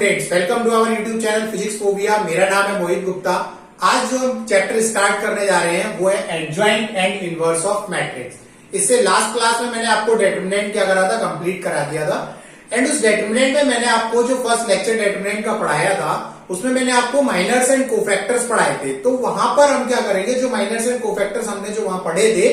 Students, welcome to our YouTube channel Physics Phobia. मेरा नाम है मोहित गुप्ता। आज जो हम चैप्टर स्टार्ट करने जा रहे हैं वो है adjoint and inverse of matrix. इससे लास्ट क्लास में मैंने आपको डिटरमिनेंट क्या करा था, कंप्लीट करा दिया था। एंड उस डिटरमिनेंट में मैंने आपको जो फर्स्ट लेक्चर डिटरमिनेंट का पढ़ाया था उसमें मैंने आपको माइनर्स एंड कोफैक्टर्स पढ़ाए थे। तो वहां पर हम क्या करेंगे, जो माइनर्स एंड कोफैक्टर्स हमने जो वहां पढ़े थे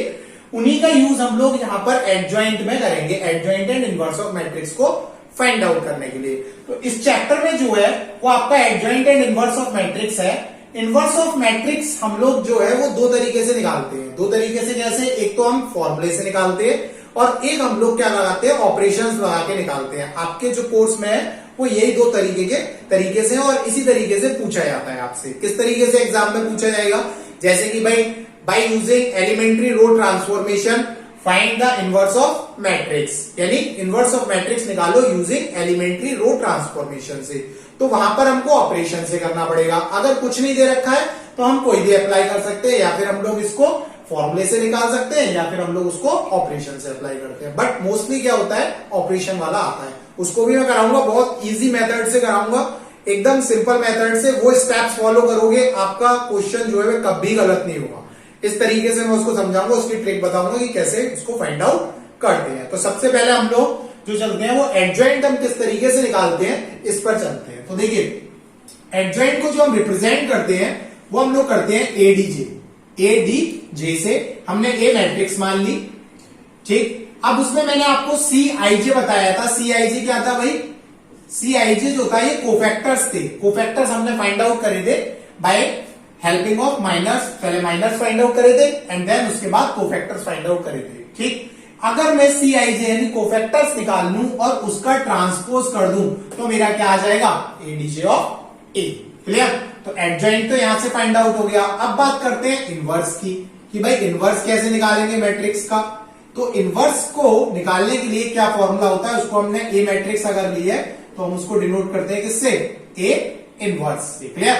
उन्हीं का यूज हम लोग यहाँ पर एडजॉइंट में करेंगे, adjoint and inverse of matrix को फाइंड आउट करने के लिए। तो इस चैप्टर में जो है वो आपका adjoint and inverse of matrix है। इनवर्स ऑफ मैट्रिक्स हम लोग जो है वो दो तरीके से निकालते हैं। दो तरीके से कैसे, एक तो हम फॉर्मूले से निकालते हैं और एक हम लोग क्या लगाते हैं, ऑपरेशंस लगा के निकालते हैं। आपके जो कोर्स में है वो यही दो तरीके से और इसी तरीके से पूछा जाता है आपसे। किस तरीके से एग्जाम में पूछा जाएगा, जैसे कि भाई by using elementary row transformation find the inverse of matrix, यानी इनवर्स ऑफ मैट्रिक्स निकालो यूजिंग एलिमेंट्री रो ट्रांसफॉर्मेशन से। तो वहां पर हमको ऑपरेशन से करना पड़ेगा। अगर कुछ नहीं दे रखा है तो हम कोई भी अप्लाई कर सकते हैं, या फिर हम लोग इसको फॉर्मूले से निकाल सकते हैं, या फिर हम लोग उसको ऑपरेशन से अप्लाई करते हैं। बट मोस्टली क्या होता है, ऑपरेशन वाला आता है। उसको भी मैं कराऊंगा, बहुत इजी मेथड से कराऊंगा, एकदम सिंपल मेथड से। वो स्टेप्स फॉलो करोगे, आपका क्वेश्चन जो है कभी गलत नहीं होगा। इस तरीके से मैं उसको समझाऊंगा, उसकी ट्रिक बताऊंगा कि कैसे उसको फाइंड आउट करते हैं। तो सबसे पहले हम लोग जो चलते हैं वो एडजॉइंट हम किस तरीके से निकालते हैं इस पर चलते हैं। तो देखिए, एडजॉइंट को जो हम रिप्रेजेंट करते हैं वो हम लोग करते हैं एडीजे से। हमने ए मैट्रिक्स मान ली, ठीक। अब उसमें मैंने आपको सीआईजे बताया था। सीआईजे क्या था भाई, सीआईजे जो था ये कोफैक्टर्स थे। कोफैक्टर्स हमने फाइंड आउट करे थे बाय हेल्पिंग ऑफ माइनस। पहले माइनस फाइंड आउट करे थे एंड देन उसके बाद कोफैक्टर्स फाइंड आउट करे थे, ठीक। अगर मैं सीआईजे यानी कोफैक्टर्स निकाल लूं और उसका ट्रांसपोज कर दूं तो मेरा क्या आ जाएगा, एडीजे ऑफ ए। क्लियर। तो एडजॉइंट तो यहां से फाइंड आउट हो गया। अब बात करते हैं इनवर्स की, कि भाई इनवर्स कैसे निकालेंगे मैट्रिक्स का। तो इनवर्स को निकालने के लिए क्या फॉर्मूला होता है, उसको हमने ए मैट्रिक्स अगर ली है तो हम उसको डिनोट करते हैं किससे, ए इनवर्स से। क्लियर।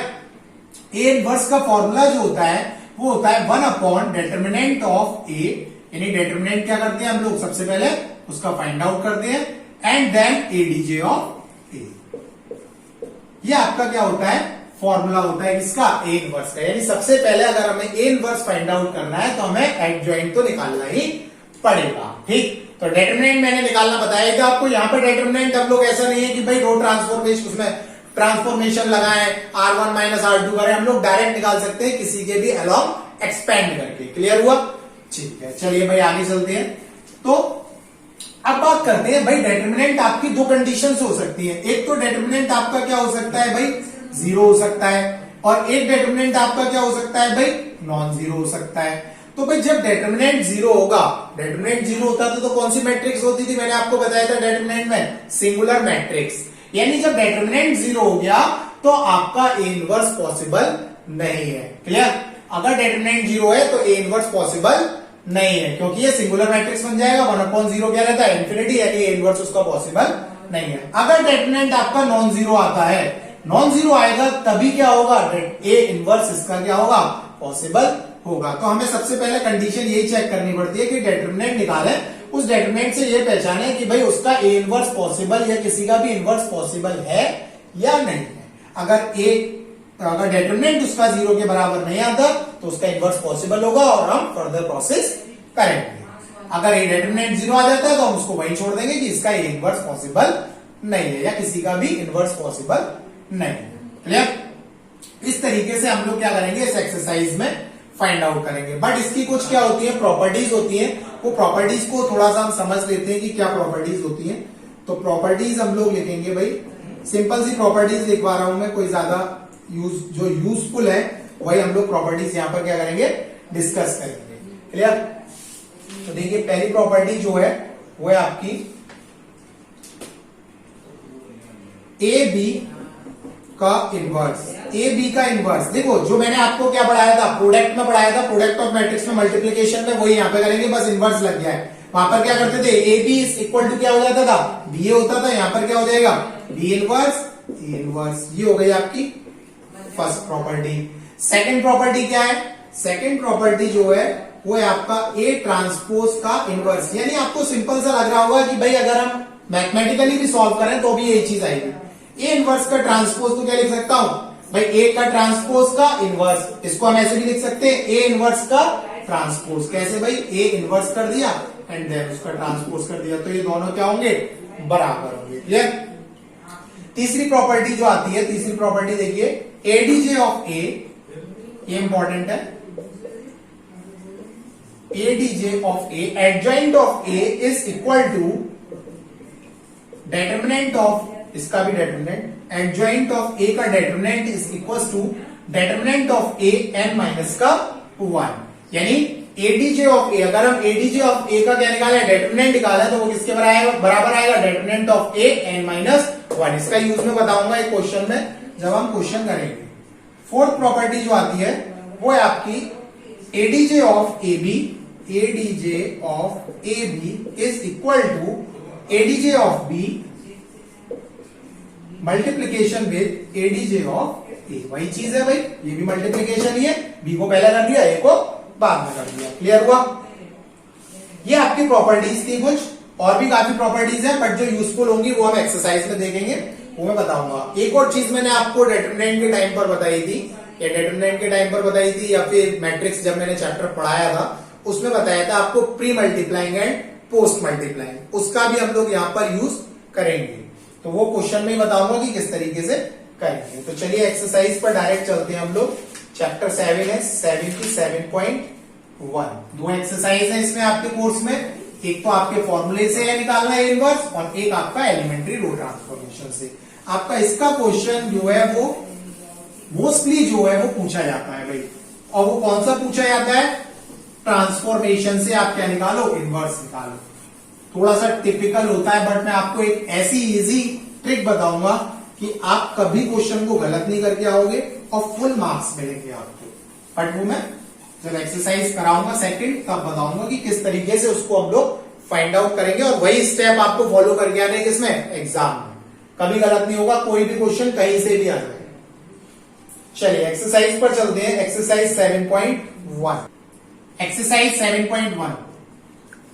ए इनवर्स का फॉर्मूला जो होता है वो होता है 1 अपॉन डिटरमिनेंट ऑफ ए, यानी डिटरमिनेंट क्या करते हैं हम लोग, सबसे पहले उसका फाइंड आउट करते हैं एंड देन एडीजे ऑफ ए। ये आपका क्या होता है, फॉर्मूला होता है किसका, ए इनवर्स का। यानी सबसे पहले अगर हमें ए इनवर्स फाइंड आउट करना है तो हमें एडजॉइंट तो निकालना ही पड़ेगा, ठीक। तो डिटरमिनेंट मैंने निकालना बताया था आपको। यहाँ पे डिटरमिनेंट हम लोग ऐसा नहीं है कि भाई रो ट्रांसफॉर्मेशन उसमें ट्रांसफॉर्मेशन लगाएं, R1 माइनस R2 करें। हम लोग डायरेक्ट निकाल सकते हैं किसी के भी अलॉन्ग एक्सपेंड करके। क्लियर हुआ, ठीक है। चलिए भाई आगे चलते हैं। तो अब बात करते हैं भाई, डिटरमिनेंट आपकी दो कंडीशंस हो सकती है। एक तो डिटरमिनेंट आपका क्या हो सकता है भाई, जीरो हो सकता है, और एक डिटरमिनेंट आपका क्या हो सकता है भाई, नॉन जीरो हो सकता है। तो भाई जब डिटरमिनेंट जीरो होगा, डिटरमिनेंट जीरो होता था तो कौन सी मैट्रिक्स होती थी, मैंने आपको बताया था डिटरमिनेंट में सिंगुलर मैट्रिक्स। यानी जब डिटरमिनेंट जीरो हो गया तो आपका ए इनवर्स पॉसिबल नहीं है। क्लियर। अगर डिटरमिनेंट जीरो है तो ए इनवर्स पॉसिबल नहीं है, क्योंकि ये सिंगुलर मैट्रिक्स बन जाएगा। 1/0 क्या रहता है, इंफिनिटी, यानी ए इनवर्स उसका पॉसिबल नहीं है। अगर डिटरमिनेंट आपका नॉन जीरो आता है, नॉन जीरो आएगा तभी क्या होगा, ए इनवर्स इसका क्या होगा, पॉसिबल होगा। तो हमें सबसे पहले कंडीशन यही चेक करनी पड़ती है कि डिटरमिनेंट निकाले, उस डिटरमिनेंट से ये पहचाने कि भाई उसका ए इनवर्स पॉसिबल या किसी का भी इनवर्स पॉसिबल है या नहीं है। अगर डिटरमिनेंट उसका जीरो के बराबर नहीं आता तो उसका इनवर्स पॉसिबल होगा और हम फर्दर प्रोसेस करेंगे। अगर ए डिटरमिनेंट जीरो आ जाता है तो हम उसको वहीं छोड़ देंगे कि इसका ए इनवर्स पॉसिबल नहीं है या किसी का भी इनवर्स पॉसिबल नहीं है। क्लियर। इस तरीके से हम लोग क्या करेंगे, इस एक्सरसाइज में फाइंड आउट करेंगे। बट इसकी कुछ क्या होती है, प्रॉपर्टीज होती है। वो प्रॉपर्टीज को थोड़ा सा हम समझ लेते हैं कि क्या प्रॉपर्टीज होती हैं। तो प्रॉपर्टीज हम लोग लिखेंगे भाई, सिंपल सी प्रॉपर्टीज लिखवा रहा हूं मैं, कोई ज्यादा जो यूजफुल है वही हम लोग प्रॉपर्टीज यहां पर क्या करेंगे, डिस्कस करेंगे। क्लियर। तो देखिए पहली प्रॉपर्टी जो है वो है आपकी ए बी का इनवर्स। ए बी का इनवर्स, देखो जो मैंने आपको क्या पढ़ाया था, प्रोडक्ट में पढ़ाया था, प्रोडक्ट ऑफ मैट्रिक्स में मल्टीप्लीकेशन में, वही यहाँ पे करेंगे, बस इनवर्स लग गया है। वहां पर क्या करते थे, ए बी इक्वल टू क्या हो जाता था, बी ए होता था। यहाँ पर क्या हो जाएगा, बी इनवर्स ए इनवर्स। ये हो गई आपकी फर्स्ट प्रॉपर्टी। सेकंड प्रॉपर्टी क्या है, सेकंड प्रॉपर्टी जो है वो है आपका ए ट्रांसपोज का इनवर्स। यानी आपको सिंपल सा लग रहा होगा कि भाई अगर हम मैथमेटिकली भी सॉल्व करें तो भी यही चीज आएगी। ए इनवर्स का ट्रांसपोज तो क्या लिख सकता हूं भाई, ए का ट्रांसपोज का इनवर्स, इसको हम ऐसे भी लिख सकते हैं ए इनवर्स का ट्रांसपोज। कैसे भाई, ए इनवर्स कर दिया एंड देन उसका ट्रांसपोज कर दिया, तो ये दोनों क्या होंगे, बराबर होंगे। क्लियर। तीसरी प्रॉपर्टी जो आती है, तीसरी प्रॉपर्टी देखिए, एडीजे ऑफ ए, ये इंपॉर्टेंट है, ADJ of A adjoint of A is equal to determinant of, इसका भी डेटर्मिनेंट, एडजॉइंट ऑफ ए का determinant is equal to determinant of A n minus का 1। यानी एडीजे ऑफ ए, अगर हम एडीजे ऑफ ए का क्या निकाले, डेटर्मिनेंट निकाला है, तो वो किसके बराबर आएगा, determinant of A n minus 1। इसका यूज में बताऊंगा एक क्वेश्चन में जब हम क्वेश्चन करेंगे। फोर्थ प्रॉपर्टी जो आती है वो है आपकी adj of A B, adj of A B is equal to adj of B multiplication with adj of A. वही चीज है भाई, ये भी मल्टीप्लीकेशन ही है, बी को पहले कर दिया, ए को बाद में कर दिया। क्लियर हुआ। ये आपकी प्रॉपर्टीज थी कुछ, और भी काफी प्रॉपर्टीज हैं, बट जो यूजफुल होंगी वो हम एक्सरसाइज में देखेंगे, वो मैं बताऊंगा। एक और चीज मैंने आपको डेटर्मिनेंट के टाइम पर बताई थी, या डेटर्मिनेंट के टाइम पर बताई थी, या फिर मैट्रिक्स जब मैंने चैप्टर पढ़ाया था उसमें बताया था आपको pre multiplying and post multiplying, उसका भी हम लोग यहाँ पर यूज करेंगे। तो वो क्वेश्चन में ही बताऊंगा कि किस तरीके से करेंगे। तो चलिए एक्सरसाइज पर डायरेक्ट चलते हैं हम लोग। चैप्टर 7 है 77.1। दो एक्सरसाइज है इसमें आपके कोर्स में, एक तो आपके फॉर्मूले से है निकालना है इनवर्स, और एक आपका एलिमेंट्री रो ट्रांसफॉर्मेशन से। आपका इसका क्वेश्चन जो है वो मोस्टली जो है वो पूछा जाता है भाई, और वो कौन सा पूछा जाता है, ट्रांसफॉर्मेशन से आप क्या निकालो, इनवर्स निकालो। थोड़ा सा टिपिकल होता है, बट मैं आपको एक ऐसी इजी ट्रिक बताऊंगा कि आप कभी क्वेश्चन को गलत नहीं करके आओगे और फुल मार्क्स मिलेंगे आपको। बट वो मैं जब एक्सरसाइज कराऊंगा सेकंड, तब बताऊंगा कि किस तरीके से उसको हम लोग फाइंड आउट करेंगे, और वही स्टेप आपको फॉलो करके आने किसमें, एग्जाम में। कभी गलत नहीं होगा, कोई भी क्वेश्चन कहीं से भी आ जाएगा। चलिए एक्सरसाइज पर चलते हैं। एक्सरसाइज 7.1। एक्सरसाइज 7.1,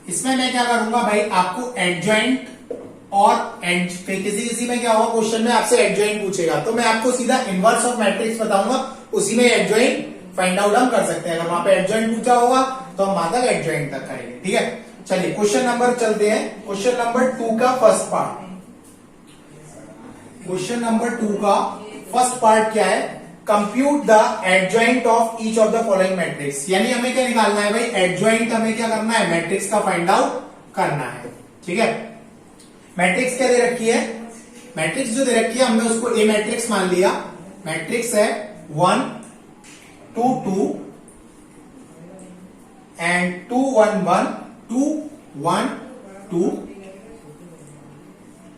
इसमें मैं क्या करूंगा भाई, आपको एडजॉइंट और किसी में क्या होगा, क्वेश्चन में आपसे एडजॉइंट पूछेगा, तो मैं आपको सीधा इनवर्स ऑफ मैट्रिक्स बताऊंगा, उसी में एडजॉइंट फाइंड आउट हम कर सकते हैं। अगर वहां पे एडजॉइंट पूछा होगा तो हम वहां तक एडजॉइंट तक करेंगे। ठीक है, चलिए क्वेश्चन नंबर चलते हैं। क्वेश्चन नंबर 2 का फर्स्ट पार्ट, क्वेश्चन नंबर 2 का फर्स्ट पार्ट क्या है, compute the adjoint of each of the following matrix. यानी हमें क्या निकालना है भाई, एडजॉइंट हमें क्या करना है, मैट्रिक्स का फाइंड आउट करना है। ठीक है, मैट्रिक्स क्या दे रखी है, मैट्रिक्स जो दे रखी है हमने उसको ए मैट्रिक्स मान लिया। मैट्रिक्स है 1 2 2 एंड 2 1 1 2 1 2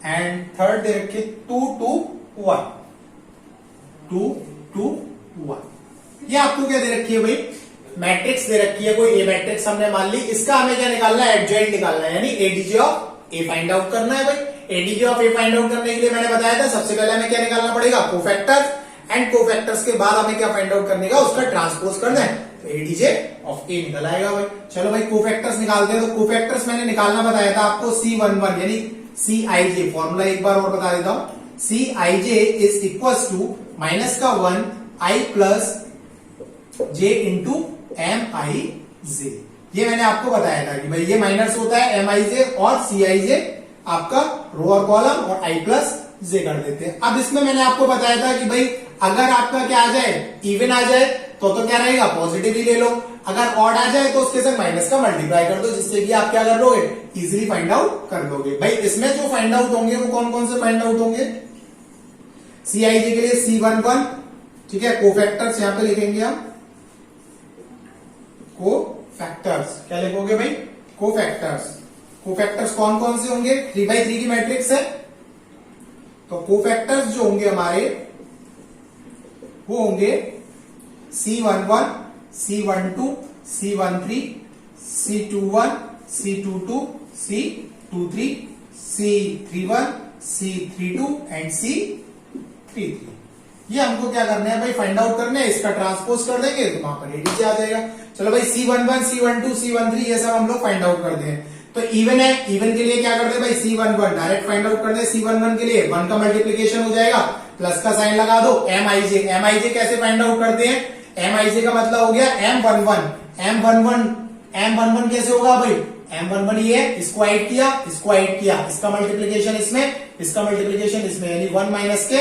एंड थर्ड दे रखी 2 2 1 2 2 1। ये आपको क्या दे रखी है भाई, मैट्रिक्स दे रखी है, कोई ए मैट्रिक्स हमने मान ली। इसका हमें क्या निकालना है, एडजॉइंट निकालना है, यानी ADJ of A find out करना है भाई। ADJ of A find out करने के लिए मैंने बताया था सबसे पहले हमें क्या निकालना पड़ेगा, कोफैक्टर्स, एंड कोफैक्टर्स के बाद हमें क्या फाइंड आउट करने का, उसका ट्रांसपोज करना है, तो एडीजे ऑफ ए निकल आएगा भाई। चलो भाई कोफैक्टर्स निकालते हैं। तो कोफैक्टर्स मैंने निकालना बताया था आपको, C11 यानी CIJ, फॉर्मूला एक बार और बता देता हूं, CIJ is equal to minus का 1 I plus J into MIJ। ये मैंने आपको बताया था कि भाई ये माइनस होता है MIJ और CIJ, आपका रो और कॉलम, और I प्लस J कर देते हैं। अब इसमें मैंने आपको बताया था कि भाई अगर आपका क्या आ जाए, इवन आ जाए तो क्या रहेगा, पॉजिटिव ही ले लो, अगर ऑड आ जाए तो उसके साथ माइनस का मल्टीप्लाई कर दो, जिससे कि आप क्या कर लोगे, इजीली फाइंड आउट कर लोगे। भाई इसमें जो फाइंड आउट होंगे वो कौन कौन से फाइंड आउट होंगे, CIJ के लिए C11, ठीक है, कोफैक्टर्स यहां पे लिखेंगे हम, कोफैक्टर्स क्या लिखोगे भाई, कोफैक्टर्स। कोफैक्टर्स कौन कौन से होंगे, 3x3 की मैट्रिक्स है, तो कोफैक्टर्स जो होंगे हमारे वो होंगे C11, C12, C13, C21, C22, C23, C31, C32 and C33। ये हमको क्या करना है भाई, फाइंड आउट करना है, इसका ट्रांसपोज कर देंगे तो वहां पर एडीजे आ जाएगा। चलो भाई C11, C12, C13 ये सब हम लोग फाइंड आउट करते हैं। तो इवन है, इवन के लिए क्या करते हैं भाई, C11 डायरेक्ट फाइंड आउट करते हैं। C11 के लिए 1 का मल्टीप्लीकेशन हो जाएगा, प्लस का साइन लगा दो, MIJ। MIJ कैसे फाइंड आउट करते हैं, MIJ का मतलब हो गया M11। M11 कैसे होगा भाई, M11 ये है, इसको ऐड किया, इसको ऐड किया, इसका मल्टीप्लीकेशन इसमें, इसका मल्टीप्लीकेशन इसमें, यानी 1 माइनस के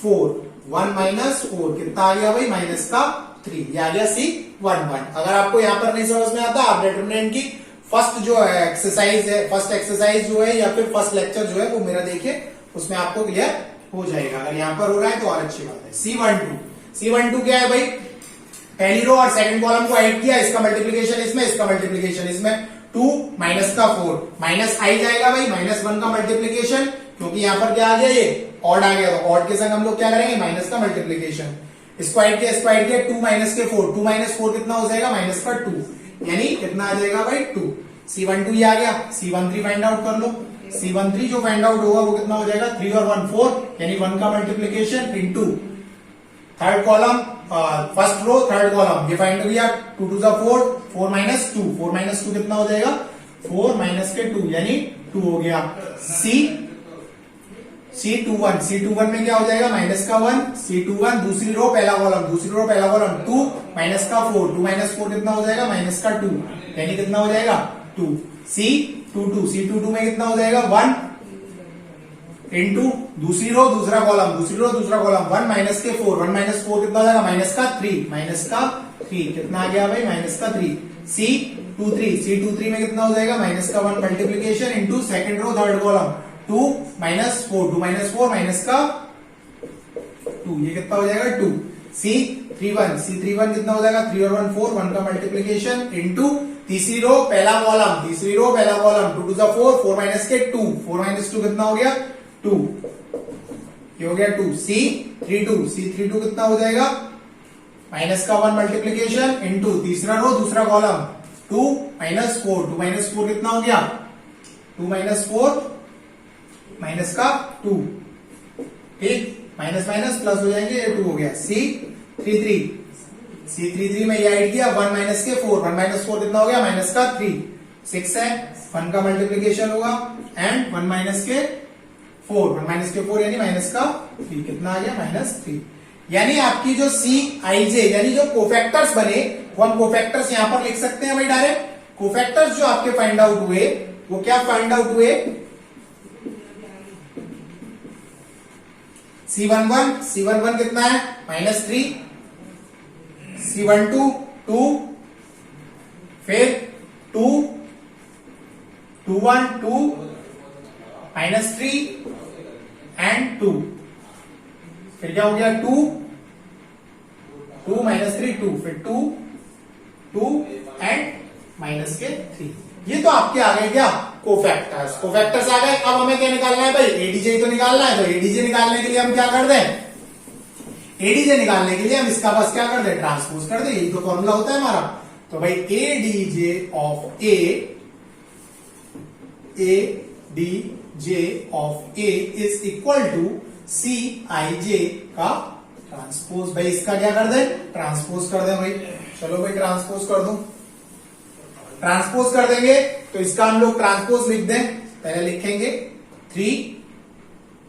4, 1 माइनस 4 कितना आ गया भाई, माइनस का 3, ये आ गया C11। अगर आपको यहाँ पर नहीं समझ में आता, आप डिटरमिनेंट की फर्स्ट जो एक्सरसाइज है, फर्स्ट एक्सरसाइज जो है या फिर फर्स्ट लेक्चर जो है वो मेरा देखिए, उसमें आपको क्लियर हो जाएगा। अगर यहाँ पर हो रहा है तो और अच्छी बात है। C12 क्या है भाई, पहली रो और सेकंड कॉलम को ऐड किया, इसका मल्टीप्लीकेशन इसमें, इसका मल्टीप्लीकेशन इसमें, 2 माइनस का 4, माइनस आई जाएगा भाई, -1 का मल्टीप्लीकेशन, क्योंकि यहाँ पर क्या आ गया, ये ऑड आ गया, तो ऑड के संग हम लोग क्या करेंगे, माइनस का मल्टीप्लीकेशन, इसको ऐड किया, इसको ऐड किया, 2 माइनस के 4, 2 माइनस 4 कितना हो जाएगा, माइनस का 2, यानी कितना आ जाएगा भाई 2। C12 ये आ गया। C13 फाइंड आउट कर लो, C13 जो फाइंड आउट होगा वो कितना हो जाएगा, 3 और 1 4, यानी 1 का multiplication into third column, first row third column, ये फाइंड हो गया, 2 2 4, 4 माइनस 2, 4 माइनस 2 कितना हो जाएगा, 4 माइनस के 2, यानी 2 हो गया। C21 में क्या हो जाएगा, माइनस का 1, C21 दूसरी रो पहला कॉलम, दूसरी रो पहला कॉलम, 2 माइनस का 4, 2 माइनस 4 कितना हो जाएगा, माइनस का 2, यानी कितना हो जाएगा 2। C22 में कितना हो जाएगा, 1 इंटू दूसरी रो दूसरा कॉलम, दूसरी रो दूसरा कॉलम, 1 माइनस के 4, 1 माइनस 4 कितना हो जाएगा, माइनस का 3, माइनस का 3 कितना आ गया भाई, माइनस का 3। C23 में कितना हो जाएगा, माइनस का 1 multiplication into second row third column, 2 minus 4, 2 minus 4 minus का 2, ये कितना हो जाएगा 2। C31 कितना हो जाएगा, 3 और 1 4, 1 का मल्टीप्लीकेशन इंटू तीसरी रो पहला कॉलम, तीसरी रो पहला कॉलम, 2 2 4, 4 माइनस के 2, 4 माइनस 2 कितना हो गया 2, ये हो गया 2। C32 कितना हो जाएगा, माइनस का 1 मल्टीप्लीकेशन इंटू तीसरा रो दूसरा कॉलम, 2 माइनस 4, 2 माइनस 4 कितना हो गया, 2 माइनस 4 माइनस का 2, ठीक, माइनस माइनस प्लस हो जाएंगे, ये 2 हो गया। C33 में ये ऐड किया, 1 माइनस के 4, 1 माइनस 4 कितना हो गया, माइनस का 3, 6 है, 1 का मल्टीप्लीकेशन होगा एंड 1 माइनस के 4 यानी माइनस का 3 कितना आ गया, -3। यानी आपकी जो CIJ यानी जो कोफैक्टर्स बने वो हम कोफैक्टर्स यहां पर लिख सकते हैं भाई डायरेक्ट। कोफैक्टर्स जो आपके फाइंड आउट हुए वो क्या फाइंड आउट हुए, C11 कितना है, -3, C12 2, फिर 2 21 2 -3 एंड 2, फिर क्या हो गया 2 -3 2, फिर 2 एंड माइनस के 3। ये तो आपके आ गए क्या कोफैक्टर्स आ गए। अब हमें क्या निकालना है भाई, एडीजे तो निकालना है। तो एडीजे निकालने के लिए हम क्या कर दें, एडीजे निकालने के लिए हम इसका बस क्या कर दें, ट्रांसपोज कर दें, यही तो फॉर्मूला होता है हमारा। तो भाई ADJ of A is equal to CIJ का ट्रांसपोज। भाई इसका क्या कर दें, ट्रांसपोज कर दें भाई। चलो भाई ट्रांसपोज कर दो, ट्रांसपोज कर देंगे तो इसका हम लोग ट्रांसपोज लिख दें। पहले लिखेंगे 3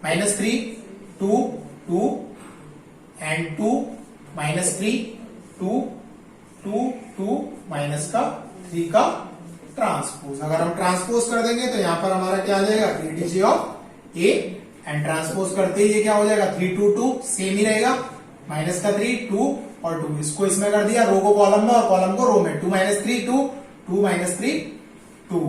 -3 2 2 एंड 2 -3 2 2 2 माइनस का 3 का ट्रांसपोज। अगर हम ट्रांसपोज कर देंगे तो यहां पर हमारा क्या आ जाएगा, ADJ of A and transpose करते ही ये क्या हो जाएगा, 3 2 2 सेम ही रहेगा, माइनस का 3 2 और 2, इसको इसमें कर दिया, रो को कॉलम में और कॉलम को रो में, 2 -3 2 2 -3 2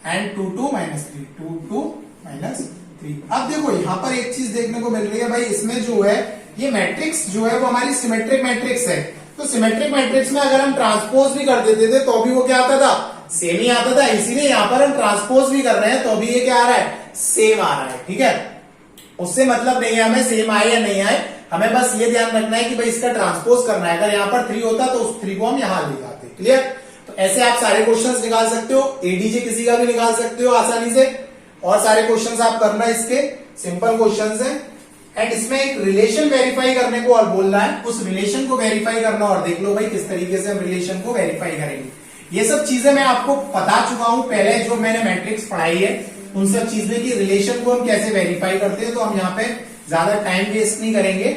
एंड 2 2 -3 2 2 -3। अब देखो यहां पर एक चीज देखने को मिल रही है भाई, इसमें जो है ये मैट्रिक्स जो है वो हमारी सिमेट्रिक मैट्रिक्स है। तो सिमेट्रिक मैट्रिक्स में अगर हम ट्रांसपोज भी कर देते थे तो भी वो क्या आता था, सेम ही आता था। इसीलिए यहां पर हम ट्रांसपोज भी कर रहे हैं तो भी ये क्या आ रहा है, सेम आ रहा है। ठीक है, उससे मतलब नहीं है हमें सेम आए या नहीं आए, हमें बस ये ध्यान रखना है कि भाई इसका ट्रांसपोज करना है। अगर यहां पर 3 होता तो उस 3 को हम यहां ले जाते। क्लियर, तो ऐसे आप सारे क्वेश्चंस निकाल सकते हो, एडीजे किसी का भी निकाल सकते हो आसानी से, और सारे क्वेश्चंस आप करना, इसके सिंपल क्वेश्चंस हैं। एंड इसमें एक रिलेशन वेरीफाई करने को और बोल रहा है, उस रिलेशन को वेरीफाई करना और देख लो भाई किस तरीके से हम रिलेशन को वेरीफाई करेंगे। ये सब चीजें मैं आपको बता चुका हूं पहले, जो मैंने मैट्रिक्स पढ़ाई है उन सब चीजें की रिलेशन को हम कैसे वेरीफाई करते हैं, तो हम यहाँ पे ज्यादा टाइम वेस्ट नहीं करेंगे।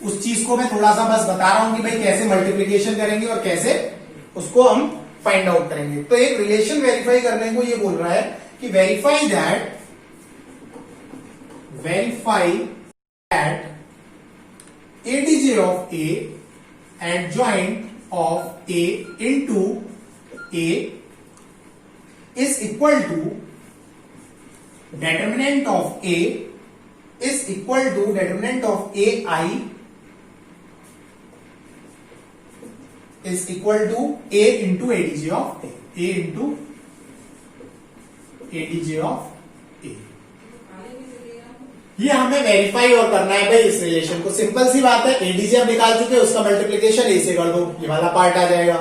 उस चीज को मैं थोड़ा सा बस बता रहा हूं कि भाई कैसे मल्टीप्लीकेशन करेंगे और कैसे उसको हम फाइंड आउट करेंगे। तो एक रिलेशन वेरीफाई करने को ये बोल रहा है कि verify that ADJ of A and joint of A into A is equal to determinant of A is equal to determinant of AI is equal to A into ADJ of A. A into ADJ of A. ये हमें verify और करना है भाई इस relation को। Simple सी बात है, एडीजे हम निकाल चुके हैं, उसका मल्टीप्लीकेशन ए से कर दो, ये वाला पार्ट आ जाएगा।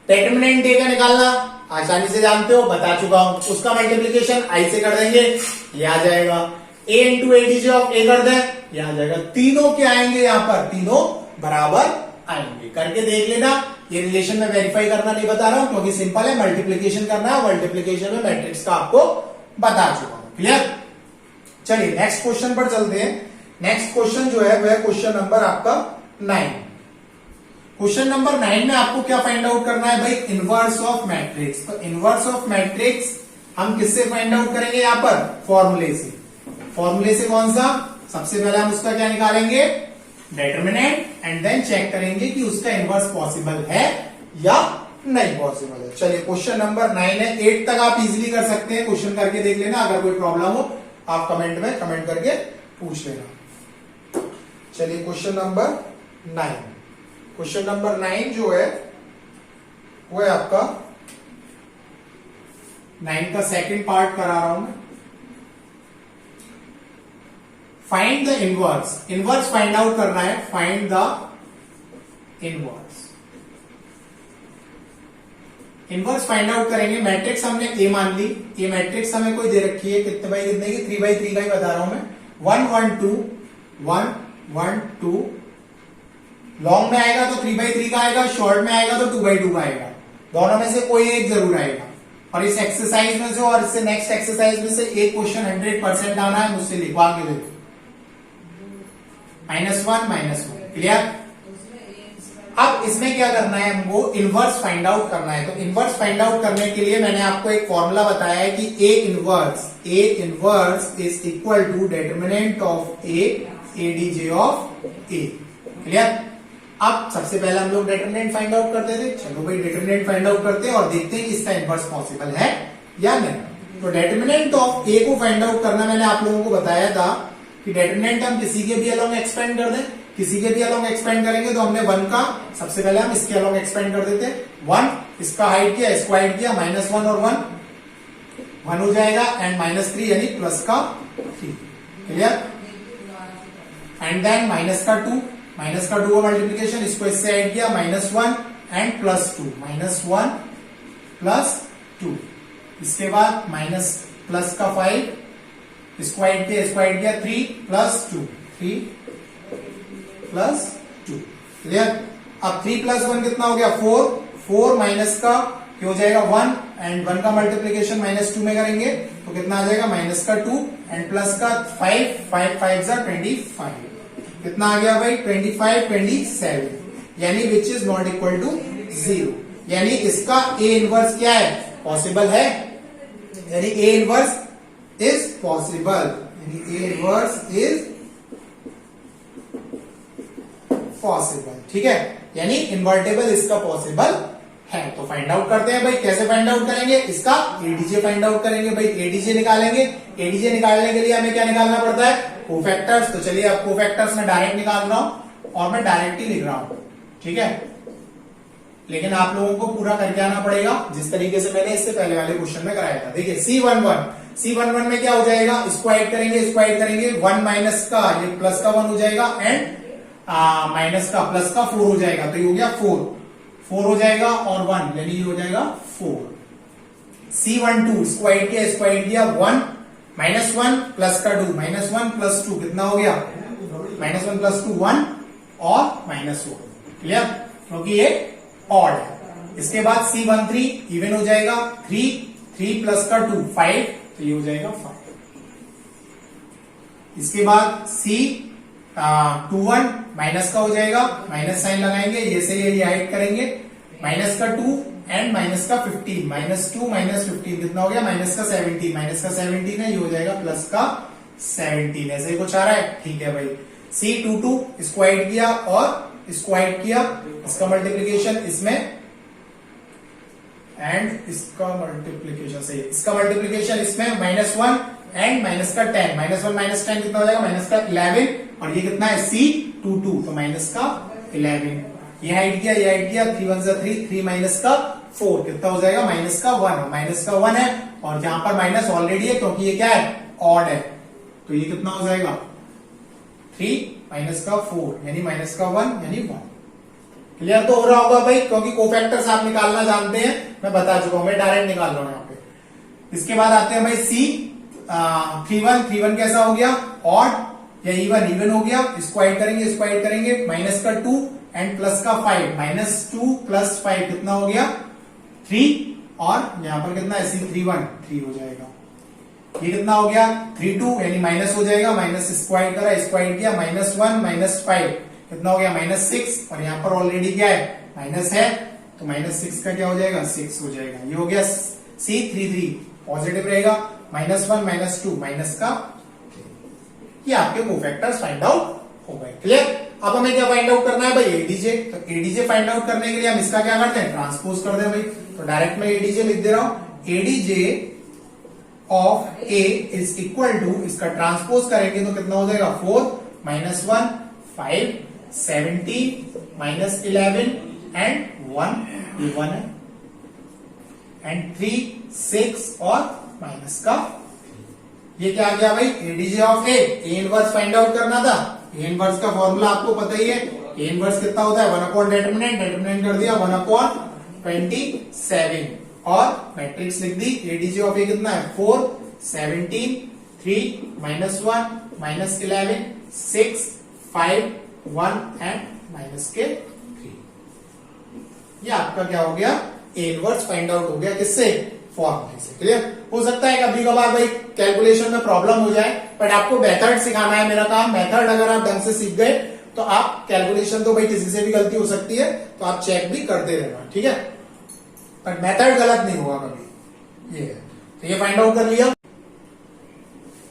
डेटरमिनेंट ए का निकालना आसानी से जानते हो, बता चुका हूं, उसका मल्टीप्लीकेशन आई से कर देंगे, ये आ जाएगा। ए इंटू एडीजे ऑफ ए कर दें, ये आ जाएगा। तीनों क्या आएंगे यहाँ पर, तीनों बराबर आएंगे। करके देख लेना, ये रिलेशन में वेरीफाई करना नहीं बता रहा हूं क्योंकि सिंपल है, मल्टीप्लीकेशन करना है। मल्टीप्लीकेशन में मैट्रिक्स का आपको बता चुका हूं। क्लियर? चलिए नेक्स्ट क्वेश्चन पर चलते हैं। नेक्स्ट क्वेश्चन जो है वह क्वेश्चन नंबर आपका 9। क्वेश्चन नंबर 9 में आपको क्या फाइंड आउट करना है भाई, इनवर्स ऑफ मैट्रिक्स। तो इनवर्स ऑफ मैट्रिक्स हम किससे फाइंड आउट करेंगे, यहाँ पर फॉर्मूले से। फॉर्मूले से कौन सा, सबसे पहले हम उसका क्या निकालेंगे, डेटरमिनेंट, एंड देन चेक करेंगे कि उसका इनवर्स पॉसिबल है या नहीं पॉसिबल है। चलिए क्वेश्चन नंबर 9 है। 8 तक आप इजीली कर सकते हैं, क्वेश्चन करके देख लेना। अगर कोई प्रॉब्लम हो आप कमेंट में कमेंट करके पूछ लेना। चलिए क्वेश्चन नंबर 9। क्वेश्चन नंबर 9 जो है वो है आपका 9 का सेकंड पार्ट करा रहा हूं मैं। Find the inverse. Inverse find out करना है, find the inverse. Inverse find out करेंगे। मैट्रिक्स हमने ए मान ली, ये मैट्रिक्स हमें कोई दे रखी है, कितने बाई कितने की, 3x3 का ही बता रहा हूं मैं। 1 1 2 1 1 2। लॉन्ग में आएगा तो 3x3 का आएगा, शॉर्ट में आएगा तो 2x2 का आएगा। दोनों में से कोई एक जरूर आएगा। और इस एक्सरसाइज में से और इससे नेक्स्ट एक्सरसाइज में से एक क्वेश्चन 100% आना है, मुझसे लिखवा के देखो। -1 क्लियर? अब इसमें क्या करना है, हमको इनवर्स फाइंड आउट करना है। तो इनवर्स फाइंड आउट करने के लिए मैंने आपको एक फॉर्मूला बताया है कि A inverse is equal to determinant of A ADJ of A. Clear? अब सबसे पहले हम लोग डेटरमिनेंट फाइंड आउट करते थे। चलो भाई डेटरमिनेंट फाइंड आउट करते हैं और देखते हैं कि इसका इनवर्स पॉसिबल है या नहीं। तो डेटरमिनेंट ऑफ ए को फाइंड आउट करना मैंने आप लोगों को बताया था कि डेटरमिनेंट हम किसी के भी अलोंग एक्सपेंड कर दें। किसी के भी अलोंग एक्सपेंड करेंगे तो हमने 1 का सबसे पहले हम इसके अलोंग एक्सपेंड कर देते हैं। 1 इसका हाइट किया, स्क्वायर किया, -1 और 1 हो जाएगा, एंड -3 यानी प्लस का 3। क्लियर? एंड देन माइनस का 2 का मल्टीप्लीकेशन, इसको इससे ऐड किया, -1 एंड +2, -1 +2। इसके बाद माइनस प्लस का 5, स्क्वायर किया 3 + 2, 3 + 2। क्लियर? अब 3 + 1 कितना हो गया, 4 माइनस का क्या हो जाएगा 1, एंड 1 का मल्टीप्लीकेशन -2 में करेंगे तो कितना आ जाएगा, माइनस का 2 एंड प्लस का 5 5 × 25। कितना आ गया भाई, 25 27, यानी which is not equal to 0। यानी इसका ए इनवर्स क्या है, पॉसिबल है। यानी ए इनवर्स इज पॉसिबल, यानी ए इनवर्स इज पॉसिबल। ठीक है, यानी इन्वर्टेबल इसका पॉसिबल है। तो फाइंड आउट करते हैं भाई, कैसे फाइंड आउट करेंगे, इसका एडीजे फाइंड आउट करेंगे भाई। एडीजे निकालेंगे। एडीजे निकालने के लिए हमें क्या निकालना पड़ता है, कोफैक्टर्स। तो चलिए अब कोफैक्टर्स में डायरेक्ट निकाल रहा हूं और मैं डायरेक्ट ही लिख रहा हूं। ठीक है, लेकिन आप लोगों को पूरा करके आना पड़ेगा जिस तरीके से मैंने इससे पहले वाले क्वेश्चन में कराया था। देखिए C11 में क्या हो जाएगा, स्क्वायर करेंगे 1 माइनस का ये प्लस का 1 हो जाएगा, एंड माइनस का प्लस का 4 हो जाएगा। तो ये हो गया 4 हो जाएगा, और 1 यानी ये हो जाएगा 4। C12 स्क्वायर किया 1 -1 प्लस का 2, -1 + 2 कितना हो गया, -1 + 2 1 और -1। क्लियर? क्योंकि ये ऑड है। इसके बाद C13 इवन हो जाएगा, 3 प्लस का 2 5, तो ये हो जाएगा 5। इसके बाद C21 माइनस का हो जाएगा, माइनस साइन लगाएंगे, ये से ये हाइड करेंगे, माइनस का 2 एंड माइनस का 15, -2 -15 कितना हो गया, माइनस का 17, माइनस का 17 है, ये हो जाएगा प्लस का 17। ऐसे ही कुछ आ रहा है, ठीक है भाई। C22 इसको ऐड किया और इसको ऐड किया, इसका मल्टीप्लीकेशन इसमें एंड इसका मल्टीप्लीकेशन सही है, इसका मल्टीप्लीकेशन इसमें -1 एंड माइनस का 10, -1 -10 कितना हो जाएगा, माइनस का 11, और ये कितना है C22, तो माइनस का 11। ये ऐड किया, ये ऐड किया, 3 1 3, 3 माइनस का 4 कितना हो जाएगा, माइनस का 1, माइनस का 1 है, और जहां पर माइनस ऑलरेडी है क्योंकि ये क्या है, ऑड है, तो ये कितना हो जाएगा 3 माइनस का 4 यानी माइनस का 1 यानी 1। क्लियर तो हो रहा होगा भाई, क्योंकि कोफैक्टर्स आप निकालना जानते हैं, मैं बता चुका हूं, मैं डायरेक्ट निकाल रहा हूं यहाँ पे। इसके बाद आते हैं भाई C31 कैसा हो गया, ऑड या इवन हो गया, इसको ऐड करेंगे, इसको ऐड करेंगे, माइनस का 2 एंड प्लस का 5, -2 + 5 कितना हो गया 3, और यहां पर कितना है C31 3 हो जाएगा। ये कितना हो गया 32 यानी माइनस हो जाएगा, माइनस स्क्वायर करा, स्क्वायर किया, -1 -5 कितना हो गया -6, और यहां पर ऑलरेडी क्या है माइनस है, तो -6 का क्या हो जाएगा 6 हो जाएगा। ये हो गया C33 पॉजिटिव रहेगा, -1 -2 माइनस का, ये आपके कोफैक्टर्स फाइंड आउट हो गए। क्लियर। अब हमें क्या फाइंड आउट करना है भाई, एडीजे। तो एडीजे फाइंड आउट करने के लिए हम इसका क्या करते हैं, ट्रांसपोज कर दे भाई। तो डायरेक्ट मैं एडीजे लिख दे रहा हूं, ADJ of A is equal to, इसका ट्रांसपोज करेंगे तो कितना हो जाएगा 4 -1 5 17 -11 एंड 1, ये 1 है, एंड 3 6 और माइनस का, ये क्या आ गया भाई ADJ of A inverse find out करना था। ए इनवर्स का फॉर्मूला आपको पता ही है, ए इनवर्स कितना होता है 1 डिटरमिनेंट, डिटरमिनेंट कर दिया 1/27, और मैट्रिक्स लिख दी, एडीजे ऑफ ए कितना है 4 17 3 -1 -11 6 5 1 एंड माइनस के 3। ये आपका क्या हो गया ए इनवर्स फाइंड आउट हो गया, किससे, फॉर्मूले से। क्लियर। हो सकता है कभी कभार भाई कैलकुलेशन में प्रॉब्लम हो जाए, बट आपको मेथड सिखाना है मेरा काम। मेथड अगर आप ढंग से सीख गए तो आप कैलकुलेशन, तो भाई किसी से भी गलती हो सकती है, तो आप चेक भी करते रहना, ठीक है, बट मेथड गलत नहीं होगा कभी। ये है, तो ये फाइंड आउट कर लिया।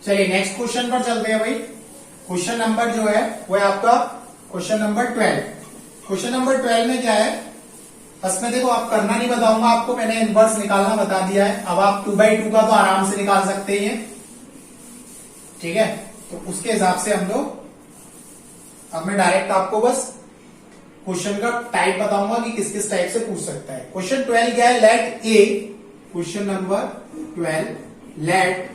चलिए नेक्स्ट क्वेश्चन पर चलते हैं भाई। क्वेश्चन नंबर जो है वो है आपका क्वेश्चन नंबर 12। क्वेश्चन नंबर 12 में क्या है, बस में देखो, आप करना नहीं बताऊंगा आपको, मैंने इनवर्स निकालना बता दिया है। अब आप 2/2 का तो आराम से निकाल सकते हैं, ठीक है, तो उसके हिसाब से हम लोग, अब मैं डायरेक्ट आपको बस क्वेश्चन का टाइप बताऊंगा कि किस किस टाइप से पूछ सकता है। क्वेश्चन 12 क्या है, let A, question number 12, let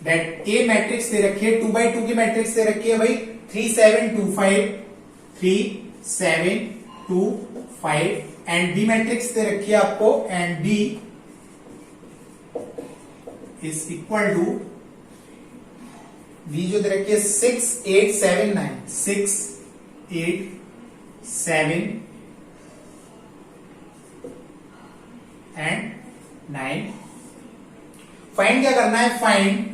that A matrix दे रखी है, 2/2 की मैट्रिक्स दे रखी है भाई, 3 7 2 5 3 7 2 5, एंड बी मैट्रिक्स दे रखी है आपको, and B is equal to, B जो दे रखी है 6 8 7 9, 6 8 7 एंड 9। फाइंड क्या करना है, फाइंड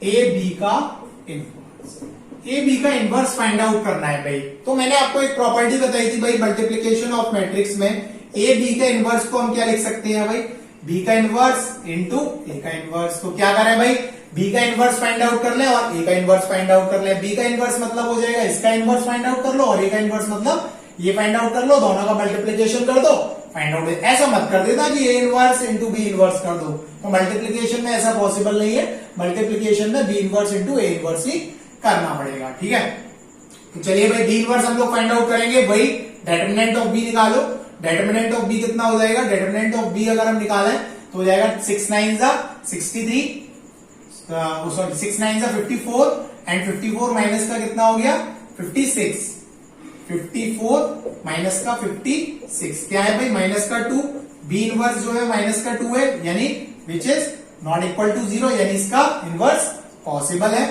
ए बी का इनवर्स, ए बी का इनवर्स फाइंड आउट करना है भाई। तो मैंने आपको एक प्रॉपर्टी बताई थी भाई, मल्टीप्लीकेशन ऑफ मैट्रिक्स में ए बी का इनवर्स को हम क्या लिख सकते हैं भाई, बी का इनवर्स इंटू ए का इनवर्स। तो क्या करें भाई, बी का इनवर्स फाइंड आउट कर ले और ए का इनवर्स फाइंड आउट कर ले। बी का इनवर्स मतलब हो जाएगा इसका इनवर्स फाइंड आउट कर लो, और ए का इनवर्स मतलब ये फाइंड आउट कर लो, दोनों का मल्टीप्लीकेशन कर दो, फाइंड आउट। ऐसा मत कर देना कि A inverse into B inverse कर दो, तो मल्टीप्लीकेशन में ऐसा पॉसिबल नहीं है। मल्टीप्लीकेशन में B inverse into A inverse ही करना पड़ेगा, ठीक है। तो चलिए भाई बी इनवर्स हम लोग फाइंड आउट करेंगे भाई, डिटरमिनेंट ऑफ बी निकालो। डिटरमिनेंट ऑफ बी कितना हो जाएगा, डिटरमिनेंट ऑफ बी अगर हम निकालें तो हो जाएगा 6 9 63, सॉरी 6 9 54, एंड 54 माइनस का कितना हो गया 56, 54 माइनस का 56 क्या है भाई माइनस का 2। बी इनवर्स जो है माइनस का 2 है, यानी which is not equal to 0, यानी इसका इनवर्स पॉसिबल है,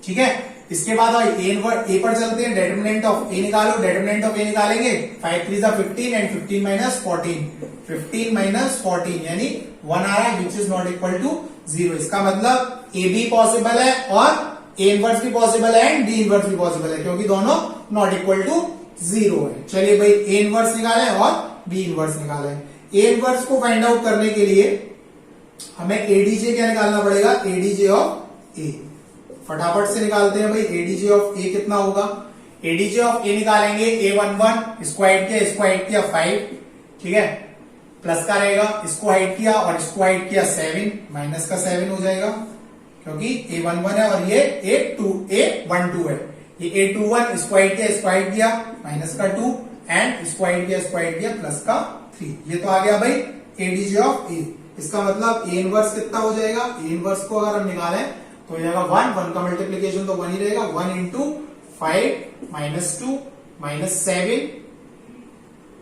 ठीक है। इसके बाद ए पर चलते हैं, डिटरमिनेंट ऑफ ए निकालो, डिटरमिनेंट ऑफ ए निकालेंगे 5 3 15 एंड 15 माइनस 14, 15 माइनस 14 यानी 1 आ रहा है which is not equal to 0। इसका मतलब ए भी पॉसिबल है और ए इनवर्स भी पॉसिबल है एंड बी इनवर्स भी पॉसिबल है, क्योंकि दोनों नॉट इक्वल टू 0 है। चलिए भाई ए इनवर्स निकाले और बी इनवर्स निकाले। ए इनवर्स को फाइंड आउट करने के लिए हमें एडीजे क्या निकालना पड़ेगा, एडीजे ऑफ ए। फटाफट से निकालते हैं भाई, एडीजे ऑफ ए कितना होगा। एडीजे ऑफ ए निकालेंगे, A11 इसको हाइट किया 5, ठीक है, प्लस का रहेगा, इसको हाइट किया और इसको हाइट किया 7, माइनस का 7 हो जाएगा क्योंकि A11 है और ये A12 है। ये A21 इसको हाइट किया माइनस का 2 एंड इसको हाइट किया प्लस का 3। ये तो आ गया भाई एडीजे ऑफ ए। इसका मतलब ए इनवर्स कितना हो जाएगा, ए इनवर्स को अगर हम निकालें तो हो जाएगा 1 का मल्टीप्लीकेशन तो 1 ही रहेगा, 1 इंटू 5 माइनस 2 माइनस 7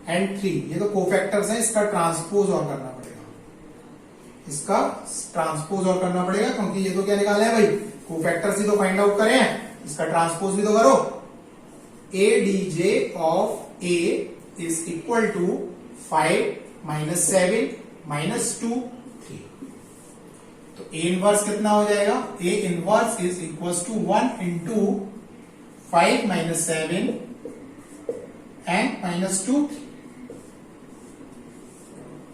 एंड 3। ये तो कोफैक्टर्स हैं, इसका ट्रांसपोज और करना पड़ेगा, इसका ट्रांसपोज और करना पड़ेगा क्योंकि ये तो क्या निकाले हैं भाई, कोफैक्टर्स ही तो फाइंड आउट करें हैं, इसका ट्रांसपोज भी तो करो। ADJ of A is equal to 5 minus 7 minus 2 3। तो ए इनवर्स कितना हो जाएगा, A inverse is equal to 1 into 5 minus 7 and minus 2।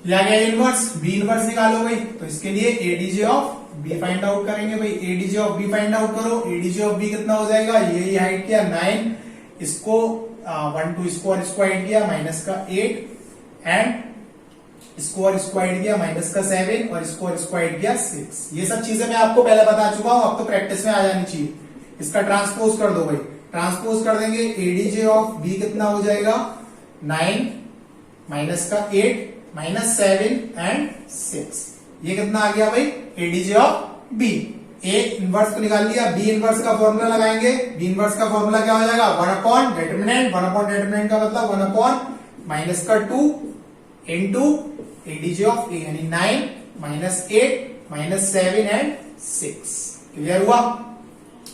ये आ गया इनवर्स। बी इनवर्स निकालो भाई, तो इसके लिए ADJ of B find out करेंगे भाई। ADJ of B find out करो, एडीजे ऑफ बी कितना हो जाएगा, ये हाइट किया 9, इसको 1 2 इसको और इसको हाइट किया माइनस का 8 एंड इसको और इसको हाइट किया माइनस का 7 और इसको और इसको हाइट किया 6। ये सब चीजें मैं आपको पहले बता चुका हूं, अब तो प्रैक्टिस में आ जानी चाहिए। इसका ट्रांसपोज कर दो भाई, ट्रांसपोज कर देंगे, एडीजे ऑफ बी कितना हो जाएगा 9 माइनस का 8 माइनस 7 एंड 6। ये कितना आ गया भाई ADJ of B. A inverse को निकाल लिया, बी इनवर्स का फॉर्मूला लगाएंगे। बी इनवर्स का फॉर्मूला क्या हो जाएगा, 1 अपॉन डिटरमिनेंट, 1 अपॉन डिटरमिनेंट का मतलब 1 अपॉन माइनस का 2 इंटू एडीजे ऑफ ए यानी 9 माइनस 8 माइनस 7 एंड 6। क्लियर हुआ।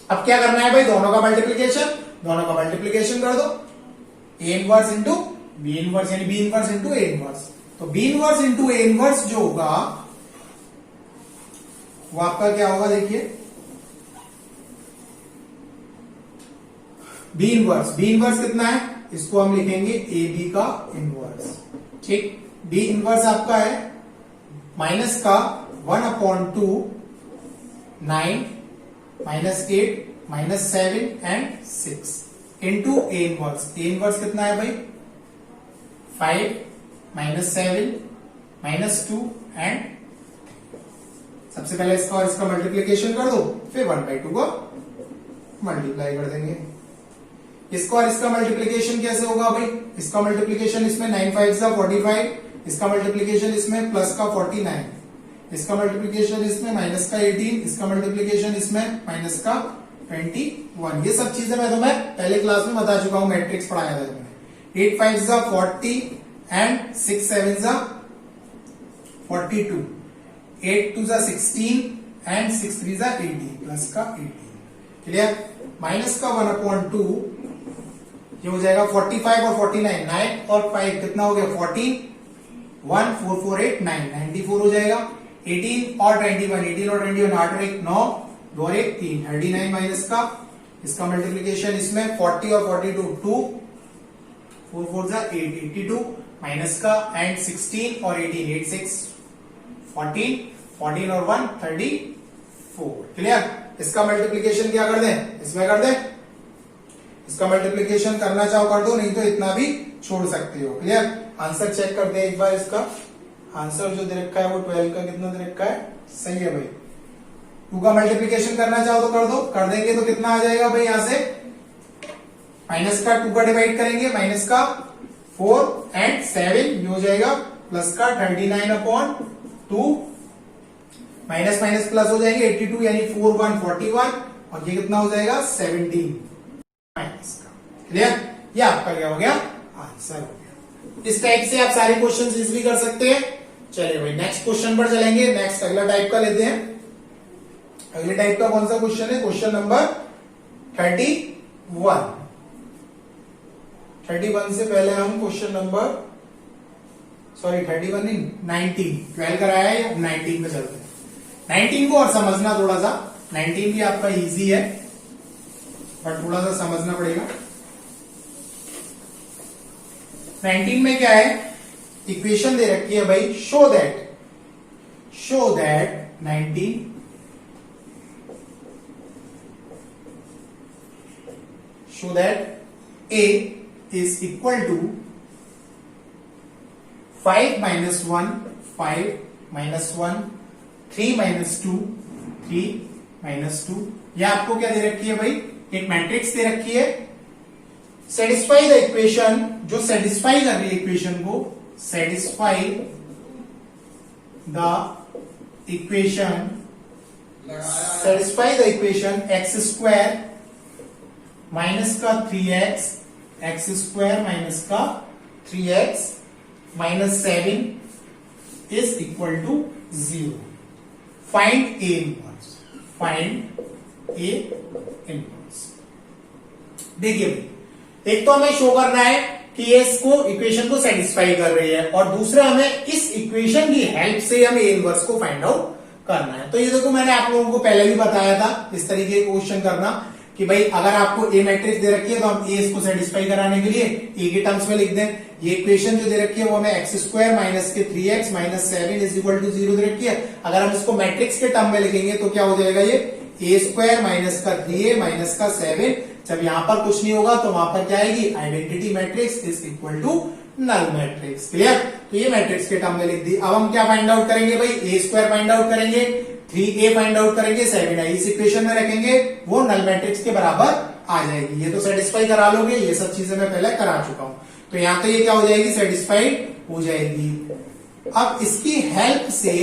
अब क्या करना है भाई, दोनों का मल्टीप्लीकेशन, दोनों का मल्टीप्लीकेशन कर दो, A inverse into B inverse यानी B inverse into A inverse. तो B inverse into A inverse जो होगा वो आपका क्या होगा, देखिए बी इनवर्स कितना है, इसको हम लिखेंगे ए बी का इनवर्स, ठीक। बी इनवर्स आपका है माइनस का 1 upon 2 9 minus 8 minus 7 and 6 into A inverse. A inverse कितना है भाई 5 माइनस 7 माइनस 2 एंड सबसे पहले इसका और इसका मल्टीप्लीकेशन कर दो, फिर 1/2 को मल्टीप्लाई कर देंगे। इसका और इसका मल्टीप्लीकेशन कैसे होगा भाई, इसका मल्टीप्लीकेशन इसमें 9 5 45, इसका मल्टीप्लीकेशन इसमें प्लस का 49, इसका मल्टीप्लीकेशन इसमें माइनस का 18, इसका मल्टीप्लीकेशन इसमें माइनस का 21। ये सब चीजें मैं तुम्हें पहले क्लास में बता चुका हूं, मैट्रिक्स पढ़ाया था तुम्हें। 8 5 40 एंड 6 7 42, 8 2 16 एंड 6 3 18 प्लस का 18। क्लियर। माइनस का 1 अपॉन 2 ये हो जाएगा 45 और 49, 9 और 5 कितना हो गया 14, 1 4 4 8 9 94 हो जाएगा। 18 और 21, 18 और 21 8 और 1 9, 2 और 1 3 39 माइनस का इसका मल्टीप्लीकेशन इसमें 40 और 42 2 4 4 8 82 माइनस का एंड 16 और 18 8 6 14 14 और 1 34। क्लियर। इसका मल्टीप्लीकेशन क्या कर दें, इसमें कर दें, इसका मल्टीप्लीकेशन करना चाहो कर दो, नहीं तो इतना भी छोड़ सकते हो। क्लियर। आंसर चेक कर दे एक बार, इसका आंसर जो दे रखा है वो 12 का कितना दे रखा है, सही है भाई। 2 का मल्टीप्लीकेशन करना चाहो तो कर दो, कर देंगे तो कितना आ जाएगा भाई, यहां से माइनस का 2 का डिवाइड करेंगे, माइनस का 4 एंड 7 ये हो जाएगा प्लस का 39 अपॉन 2, माइनस माइनस प्लस हो जाएंगे 82 यानी 4 1 41 और ये कितना हो जाएगा 17 माइनस का। क्लियर। ये आपका क्या हो गया, आंसर हो गया। इस टाइप से आप सारे क्वेश्चन इजीली कर सकते हैं। चलिए भाई नेक्स्ट क्वेश्चन पर चलेंगे। नेक्स्ट अगला टाइप का लेते हैं। अगले टाइप का कौन सा क्वेश्चन है, क्वेश्चन नंबर 31। 31 से पहले हम क्वेश्चन नंबर 31 नहीं 19, 12 कराया है, अब 19 पे चलते हैं। 19 को और समझना थोड़ा सा, 19 भी आपका इजी है पर थोड़ा सा समझना पड़ेगा। 19 में क्या है, इक्वेशन दे रखी है भाई, show that 19 show that a is equal to 5 minus 1 5 minus 1 3 minus 2 3 minus 2। यह आपको क्या दे रखी है भाई, एक मैट्रिक्स दे रखी है। सेटिस्फाई द इक्वेशन, जो सेटिस्फाई कर रही है इक्वेशन को, satisfy the equation x square minus का 3x, एक्स स्क्वायर माइनस का 3x minus 7 is equal to 0। Find A inverse, find A inverse. देखिए भाई, एक तो हमें शो करना है कि ये इसको इक्वेशन को सेटिस्फाई कर रही है, और दूसरा हमें इस इक्वेशन की हेल्प से हमें ए इनवर्स को फाइंड आउट करना है। तो ये देखो, मैंने आप लोगों को पहले भी बताया था इस तरीके का क्वेश्चन करना कि भाई अगर आपको ए मैट्रिक्स दे रखी है तो हम ए इसको सेटिस्फाई कराने के लिए ए के टर्म्स में लिख दें। ये इक्वेशन जो दे रखी है वो हमें एक्स स्क्वायर माइनस के 3x minus 7 is equal to 0 दे रखी है। अगर हम इसको मैट्रिक्स के टर्म में लिखेंगे तो क्या हो जाएगा, ये ए स्क्वायर माइनस का 3a माइनस का 7। जब यहां पर कुछ नहीं होगा तो वहां पर क्या आएगी, identity matrix is equal to null matrix. Clear? तो ये मैट्रिक्स के टर्म में लिख दी। अब हम क्या फाइंड आउट करेंगे भाई, ए स्क्वायर फाइंड आउट करेंगे, 3a फाइंड आउट करेंगे, 7i इस इक्वेशन में रखेंगे, वो नल मैट्रिक्स के बराबर आ जाएगी। ये तो सेटिस्फाई करा लोगे, ये सब चीजें मैं पहले करा चुका हूं। तो यहां तो ये क्या हो जाएगी, सेटिस्फाइड हो जाएगी। अब इसकी हेल्प से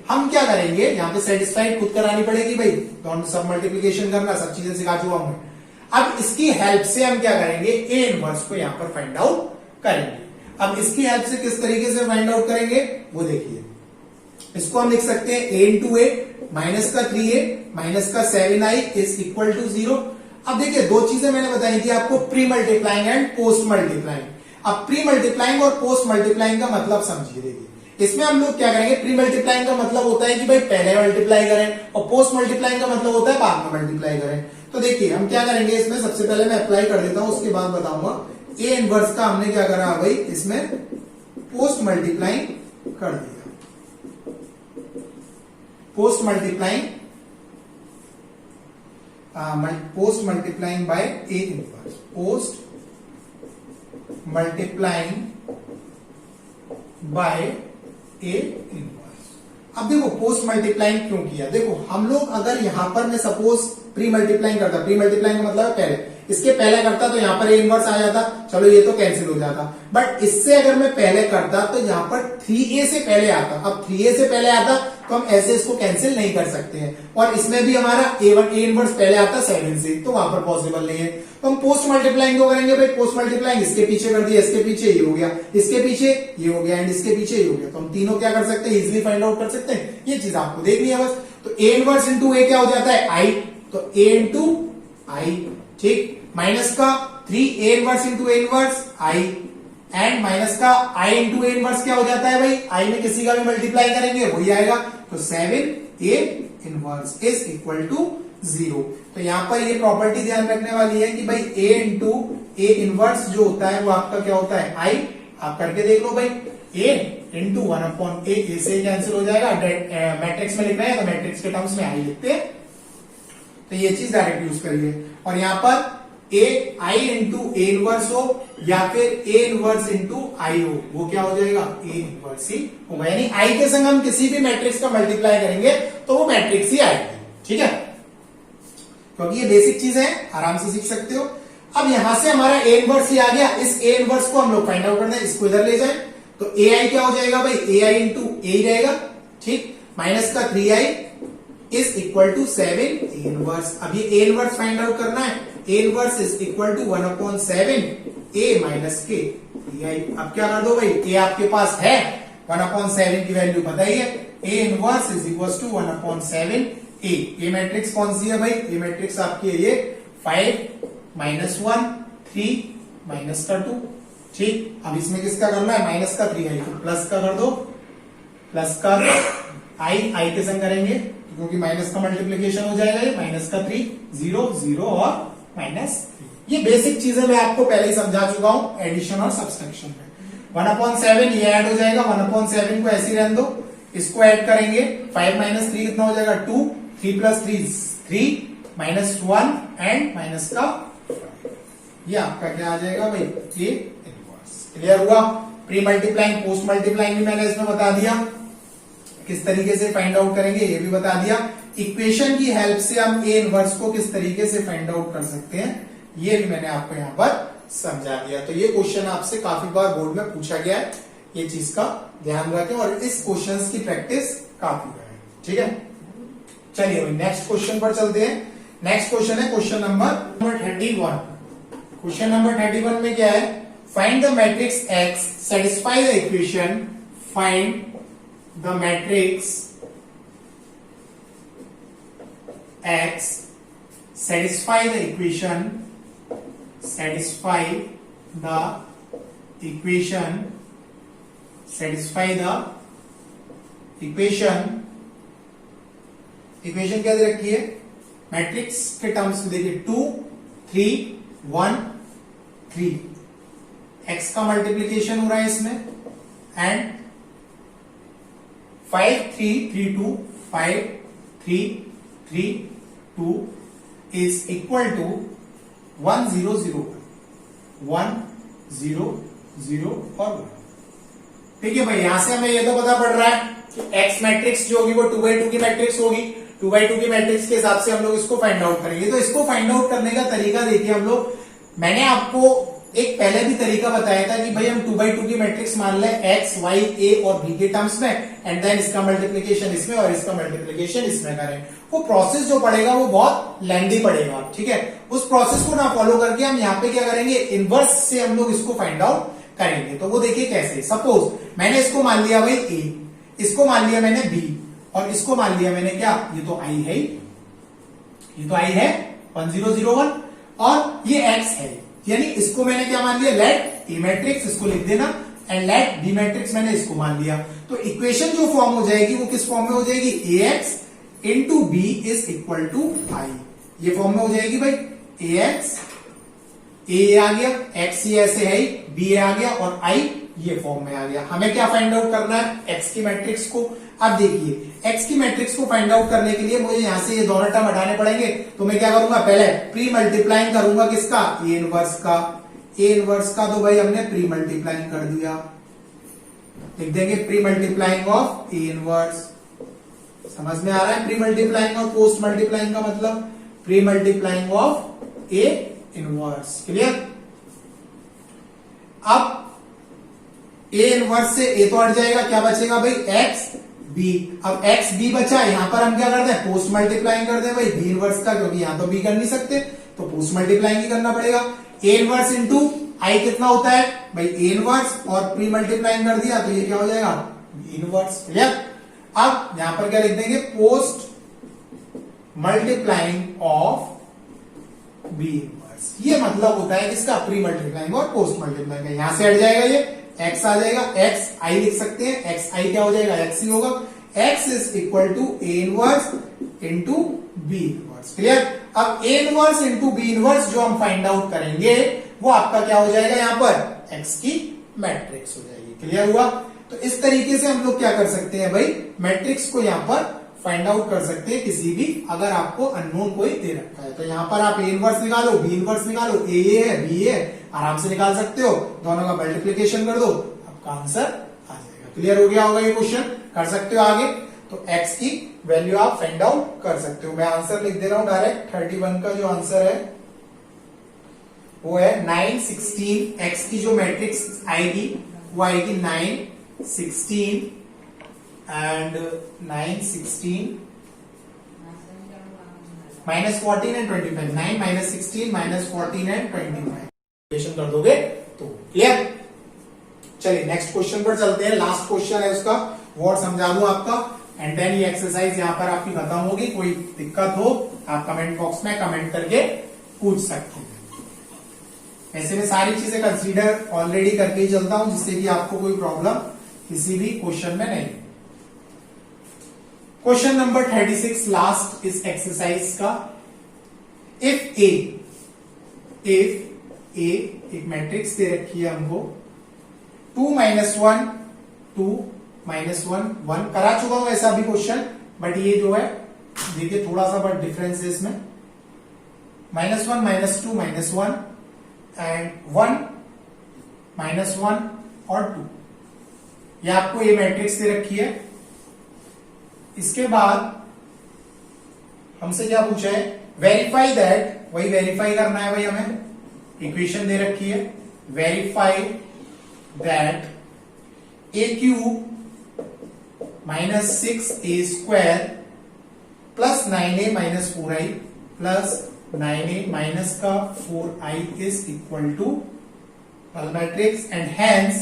हम क्या करेंगे, यहां पे सेटिस्फाइड खुद करानी पड़ेगी भाई, तो सब मल्टीप्लीकेशन करना, सब चीजें सिखा चुका हूं। अब इसकी हेल्प से हम क्या करेंगे, ए इनवर्स को यहां पर फाइंड आउट करेंगे। अब इसकी हेल्प से किस तरीके से फाइंड आउट करेंगे वो देखिए। इसको हम लिख सकते हैं a इंटू ए माइनस का 3a माइनस का 7i इज इक्वल टू 0। अब देखिए, दो चीजें मैंने बताई थी आपको, pre multiplying and post multiplying. अब प्री मल्टीप्लाइंग और पोस्ट मल्टीप्लाइंग का मतलब समझिए। देखिए, इसमें हम लोग क्या करेंगे, प्री मल्टीप्लाइंग का मतलब होता है कि भाई पहले मल्टीप्लाई करें, और पोस्ट मल्टीप्लाइंग का मतलब होता है बाद में मल्टीप्लाई करें। तो देखिए हम क्या करेंगे, इसमें सबसे पहले मैं अप्लाई कर देता हूं, उसके बाद बताऊंगा। ए इनवर्स का हमने क्या करा भाई, इसमें पोस्ट मल्टीप्लाइंग कर दिया। Post multiplying by A inverse, post multiplying by A inverse. अब देखो पोस्ट मल्टीप्लाइंग क्यों किया, देखो हम लोग अगर यहां पर मैं सपोज प्री मल्टीप्लाइंग करता, प्री मल्टीप्लाइंग का मतलब है पहले, इसके पहले करता तो यहां पर ए इनवर्स आ जाता, चलो ये तो कैंसिल हो जाता। बट इससे अगर मैं पहले करता तो यहां पर 3a से पहले आता। अब 3a से पहले आता तो हम ऐसे इसको कैंसिल नहीं कर सकते हैं, और इसमें भी हमारा ए इनवर्स पहले आता 7 से, तो वहां पर पॉसिबल नहीं है। तो हम पोस्ट मल्टीप्लाइंग क्यों करेंगे भाई, पोस्ट मल्टीप्लाइंग इसके पीछे कर दिया, इसके पीछे ये हो गया, इसके पीछे ये हो गया, एंड इसके पीछे ये हो गया। तो हम तीनों क्या कर सकते हैं, इजिली फाइंड आउट कर सकते हैं। ये चीज आपको देखनी है बस। तो ए इनवर्स इंटू ए क्या हो जाता है, आई, तो ए इंटू आई, ठीक, माइनस का 3a inverse into A inverse I, and minus का आई इंटू ए इनवर्स क्या हो जाता है भाई, आई में किसी का भी मल्टीप्लाई करेंगे वही आएगा। तो 7a inverse is equal to 0। तो यहां पर ये प्रॉपर्टी ध्यान रखने वाली है कि भाई a इंटू ए इनवर्स जो होता है वो आपका क्या होता है, आई। आप करके देख लो भाई, a इंटू 1/a, ए से कैंसिल हो जाएगा। मैट्रिक्स में लिख रहे हैं तो मैट्रिक्स के टर्म्स में आई लिखते हैं, तो ये चीज डायरेक्ट यूज करिए। और यहां पर ए आई इंटू ए इनवर्स हो या फिर ए इनवर्स इंटू आई हो, वो क्या हो जाएगा, ए इनवर्स ही होगा। यानी आई के संग हम किसी भी मैट्रिक्स का मल्टीप्लाई करेंगे तो वो मैट्रिक्स ही आएगी, ठीक है। क्योंकि ये बेसिक चीज है, आराम से सीख सकते हो। अब यहां से हमारा ए इनवर्स ही आ गया, इस ए इनवर्स को हम लोग फाइंड आउट करना है, इसको इधर ले जाए तो ए आई क्या हो जाएगा भाई, ए आई इंटू ए रहेगा, ठीक, माइनस का 3i is equal to 7 A inverse. अब ये ए इनवर्स फाइंड आउट करना है, A inverse is equal to 1/7 A minus के 3i। अब क्या कर दो भाई, ए आपके पास है, 1/7 की वैल्यू पता ही है, A inverse is equal to 1/7 A. A matrix कौन सी है भाई, ए मैट्रिक्स आपकी है ये 5 माइनस 1 3 माइनस का 2। ठीक, अब इसमें किसका करना है, माइनस का 3 है तो प्लस का कर दो, प्लस का आई के संग करेंगे क्योंकि माइनस का मल्टीप्लीकेशन हो जाएगा, ये माइनस का 3 0 0 और माइनस 3। ये बेसिक चीजें मैं आपको पहले ही समझा चुका हूं एडिशन और सब्सट्रैक्शन में। 1/7 ये ऐड हो जाएगा, 1/7 को ऐसे ही रहने दो, इसको ऐड करेंगे 5 माइनस 3 कितना हो जाएगा 2, 3 प्लस 3 3 माइनस 1 एंड माइनस का 5। ये आपका क्या आ जाएगा भाई, ये इनवर्स। क्लियर हुआ। प्री मल्टीप्लाइंग पोस्ट मल्टीप्लाइंग भी मैंने इसमें बता दिया, किस तरीके से फाइंड आउट करेंगे ये भी बता दिया। इक्वेशन की हेल्प से हम ए इनवर्स को किस तरीके से फाइंड आउट कर सकते हैं ये भी मैंने आपको यहां पर समझा दिया। तो ये क्वेश्चन आपसे काफी बार बोर्ड में पूछा गया है, ये चीज का ध्यान रखें और इस क्वेश्चंस की प्रैक्टिस काफी है। ठीक है, चलिए भाई नेक्स्ट क्वेश्चन पर चलते हैं। नेक्स्ट क्वेश्चन है क्वेश्चन नंबर 31। क्वेश्चन नंबर 31 में क्या है, find the matrix x satisfy the equation, find the matrix x satisfy the equation, satisfy the equation, satisfy the equation। Equation क्या दे रखी है, मैट्रिक्स के टर्म्स में देखिए 2 3 1 3, x का मल्टीप्लीकेशन हो रहा है इसमें एंड 5 3 3 2 5 3 3 2 is equal to 1 0 0 1 0 0 और 1। ठीक है भाई, यहां से हमें ये तो पता पड़ रहा है कि x मैट्रिक्स जो होगी वो 2x2 की मैट्रिक्स होगी। 2x2 की मैट्रिक्स के हिसाब से हम लोग इसको फाइंड आउट करेंगे। तो इसको फाइंड आउट करने का तरीका देखिए हम लोग, मैंने आपको एक पहले भी तरीका बताया था कि भाई हम 2x2 की मैट्रिक्स मान लें x y a और b के टर्म्स में एंड देन इसका मल्टीप्लीकेशन इसमें और इसका मल्टीप्लीकेशन इसमें करें। वो प्रोसेस जो पड़ेगा वो बहुत लेंथी पड़ेगा। ठीक है, उस प्रोसेस को ना फॉलो करके हम यहाँ पे क्या करेंगे, इनवर्स से हम लोग इसको फाइंड आउट करेंगे। तो वो देखिए कैसे, सपोज मैंने इसको मान लिया भाई a, इसको मान लिया मैंने b और इसको मान लिया मैंने क्या, ये तो i है, ये तो i है 1 0 0 1 और ये x है, यानी इसको मैंने क्या मान लिया, लेट ए मैट्रिक्स, इसको लिख देना एंड लेट बी मैट्रिक्स मैंने इसको मान लिया। तो इक्वेशन जो फॉर्म हो जाएगी वो किस फॉर्म में हो जाएगी, ax into B is equal to I, ये फॉर्म में हो जाएगी भाई। ax a आ गया, x ये ऐसे है, b आ गया और i ये फॉर्म में आ गया। हमें क्या फाइंड आउट करना है, x की मैट्रिक्स को। अब देखिए x की मैट्रिक्स को फाइंड आउट करने के लिए मुझे यहां से ये दोनों टर्म हटाने पड़ेंगे। तो मैं क्या करूंगा, पहले प्री मल्टीप्लाइंग करूंगा किसका, ए इनवर्स का। ए इनवर्स का तो भाई हमने प्री मल्टीप्लाइंग कर दिया, लिख देंगे pre multiplying of A inverse. समझ में आ रहा है प्री मल्टीप्लाइंग और पोस्ट मल्टीप्लाइंग का मतलब, pre multiplying of A inverse. Clear. अब ए इनवर्स से ए तो हट जाएगा, क्या बचेगा भाई, एक्स बी। अब एक्स बी बचा, यहां पर हम क्या करते हैं, पोस्ट मल्टीप्लाइंग करते हैं भाई बी इनवर्स का, क्योंकि यहां तो बी कर नहीं सकते तो पोस्ट मल्टीप्लाइंग ही करना पड़ेगा। ए इनवर्स इंटू आई कितना होता है भाई, ए इनवर्स और प्री मल्टीप्लाइंग कर दिया तो ये क्या हो जाएगा, बी इनवर्स। क्लियर। अब यहां पर क्या लिख देंगे, post multiplying of B inverse. ये मतलब होता है इसका प्री मल्टीप्लाइंग और पोस्ट मल्टीप्लाइंग का। यहां से हट जाएगा ये, x आ जाएगा, x i लिख सकते हैं, x i क्या हो जाएगा, x ही होगा। x is equal to a inverse into B inverse. Clear. अब a inverse into B inverse जो हम फाइंड आउट करेंगे वो आपका क्या हो जाएगा, यहां पर x की मैट्रिक्स हो जाएगी। क्लियर हुआ। तो इस तरीके से हम लोग क्या कर सकते हैं भाई, मैट्रिक्स को यहां पर फाइंड आउट कर सकते हैं किसी भी, अगर आपको अननोन कोई दे रखा है। तो यहां पर आप ए इनवर्स निकालो, बी इनवर्स निकालो, ए है बी है, आराम से निकाल सकते हो, दोनों का मल्टीप्लीकेशन कर दो, आपका आंसर आ जाएगा। क्लियर हो गया होगा ये क्वेश्चन, कर सकते हो आगे। तो x की वैल्यू आप फाइंड आउट कर सकते हो। मैं आंसर लिख दे रहा हूं डायरेक्ट, 31 का जो आंसर है वो है 9 16। x की जो मैट्रिक्स आएगी वो आएगी 9 16 and 9 16 minus 14 and 25, 9 minus 16 minus 14 and 25 कर दोगे तो। क्लियर। चलिए नेक्स्ट क्वेश्चन पर चलते हैं, लास्ट क्वेश्चन है उसका, वो और समझा दूं आपका एंड देन ये एक्सरसाइज यहां पर आपकी खत्म होगी। कोई दिक्कत हो आप कमेंट बॉक्स में कमेंट करके पूछ सकते हैं। ऐसे में सारी चीजें कंसीडर ऑलरेडी करके ही चलता हूं, जिससे कि आपको कोई प्रॉब्लम किसी भी क्वेश्चन में नहीं। क्वेश्चन नंबर 36 लास्ट इस एक्सरसाइज का। इफ ए एक मैट्रिक्स दे रखी है हमको, 2 - 1 2 -1 1 करा चुका हूं ऐसा भी क्वेश्चन, बट ये जो है देखिए थोड़ा सा बट डिफरेंस है इसमें। -1 -2 -1 एंड 1 -1 और 2, ये आपको ये मैट्रिक्स दे रखी है। इसके बाद हमसे क्या पूछा है, वेरीफाई दैट, वही वेरीफाई करना है भाई हमें। इक्वेशन दे रखी है, verify that a³ - 6a² plus 9a - 4i plus 9a - का 4i is equal to null matrix and hence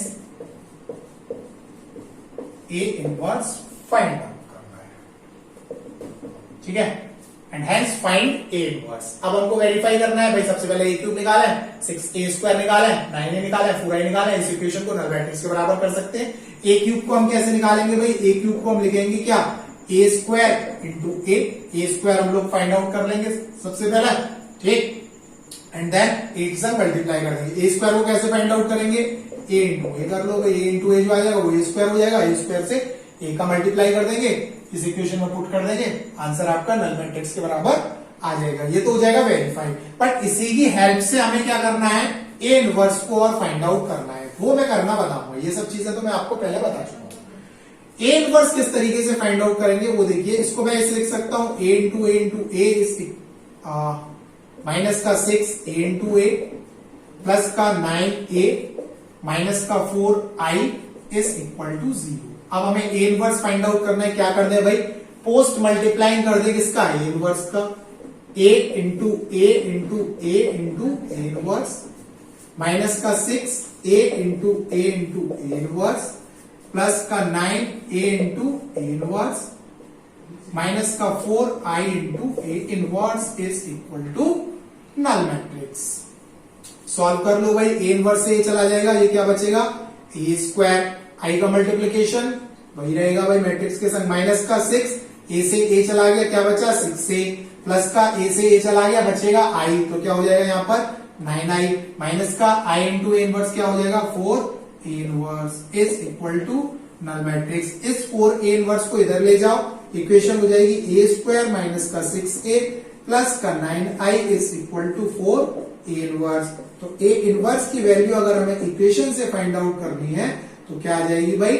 A inverse find out करना है। ठीक है, and hence find A inverse. अब हमको वेरीफाई करना है भाई, सबसे पहले a³ निकाला है, 6a² निकाला है, 9a निकाला है, 4i निकाला है। इस इक्वेशन को नल मैट्रिक्स के बराबर कर सकते हैं। a³ को हम कैसे निकालेंगे भाई, a³ को हम लिखेंगे क्या, a² इंटू a² हम लोग फाइंड आउट कर लेंगे सबसे पहले। ठीक, एंड देन a के साथ मल्टीप्लाई कर देंगे। a² को कैसे फाइंड आउट करेंगे, a इंटू a कर लो, a इंटू a जो आ जाएगा वो a² हो जाएगा, a² से a का मल्टीप्लाई कर देंगे, इस इक्वेशन में पुट कर देंगे, आंसर आपका नल मैट्रिक्स के बराबर आ जाएगा। ये तो हो जाएगा वेरीफाई। बट इसी की हेल्प से हमें क्या करना है, ए इनवर्स को और फाइंड आउट करना है, वो मैं करना बताऊंगा। ये सब चीजें तो मैं आपको पहले बता चुका हूं। ए इनवर्स किस तरीके से फाइंड आउट करेंगे वो देखिए। इसको मैं ऐसे लिख सकता हूं, a into a is minus का 6a इंटू a प्लस का 9a माइनस का 4i इज इक्वल टू 0। अब हमें ए इनवर्स फाइंड आउट करना है, क्या कर दे भाई, पोस्ट मल्टीप्लाइंग कर दे किसका, ए इनवर्स का। a into a into a into A inverse minus का 6a into a into A inverse plus का 9a into A inverse minus का 4i into A inverse is equal to null matrix. Solve कर लो भाई, A inverse से ए चला जाएगा, ये क्या बचेगा, a², i का मल्टीप्लीकेशन वही रहेगा भाई मैट्रिक्स के संग, माइनस का 6, a से a चला गया, क्या बचा 6a प्लस का a से a चला गया, बचेगा i, तो क्या हो जाएगा यहाँ पर 9i माइनस का i इंटू ए इनवर्स क्या हो जाएगा 4a inverse is equal to null matrix. इस 4a इनवर्स को इधर ले जाओ, इक्वेशन हो जाएगी a² माइनस का 6a प्लस का 9i is equal to 4a inverse. तो a इनवर्स की वैल्यू अगर हमें इक्वेशन से फाइंड आउट करनी है तो क्या आ जाएगी भाई,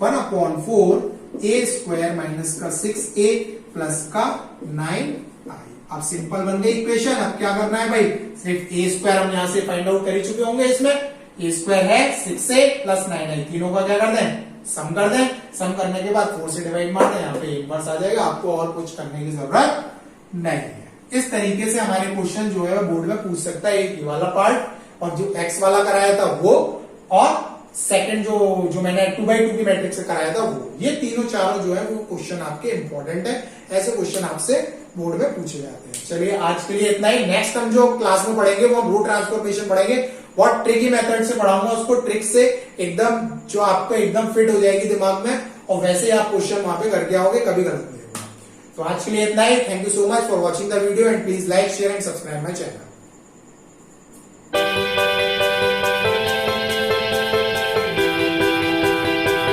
1/4a² माइनस का 6a प्लस का 9i। अब सिंपल बन गई इक्वेशन। अब क्या करना है भाई, सिर्फ a² हम यहां से फाइंड आउट कर ही चुके होंगे। इसमें a² है 6a प्लस 9i, तीनों का क्या कर दें, सम कर दें। सम करने के बाद 4 से डिवाइड मार दें, यहाँ पे इनवर्स आ जाएगा। आपको और कुछ करने की जरूरत नहीं है। इस तरीके से हमारे क्वेश्चन जो है बोर्ड में पूछ सकता है, एक ये वाला पार्ट और जो x वाला कराया था वो, और सेकंड जो मैंने 2x2 की मैट्रिक्स से कराया था वो। ये तीनों चारों जो है वो क्वेश्चन आपके इंपॉर्टेंट है, ऐसे क्वेश्चन आपसे बोर्ड में पूछे जाते हैं। चलिए आज के लिए इतना ही। नेक्स्ट हम जो क्लास में पढ़ेंगे वो हम रूट ट्रांसफॉर्मेशन पढ़ेंगे। बहुत ट्रिकी मेथड से पढ़ाऊंगा उसको, ट्रिक से एकदम जो आपको एकदम फिट हो जाएगी दिमाग में, और वैसे ही आप क्वेश्चन वहां पे करके आओगे, कभी गलत नहीं होगा। तो आज के लिए इतना ही। Thank you so much for watching the video and please like share and subscribe my channel.